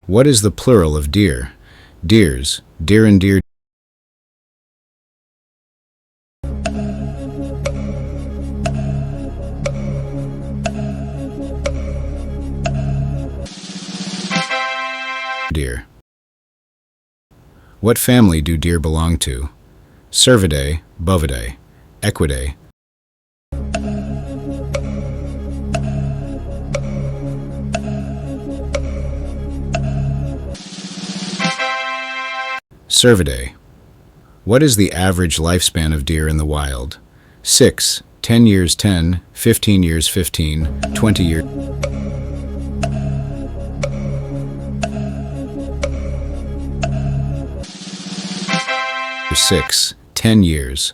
What is the plural of deer? Deers, deer and deer. Deer. What family do deer belong to? Cervidae, Bovidae, Equidae. Cervidae. What is the average lifespan of deer in the wild? 6, 10 years 10, 15 years 15, 20 years. 6, 10 years.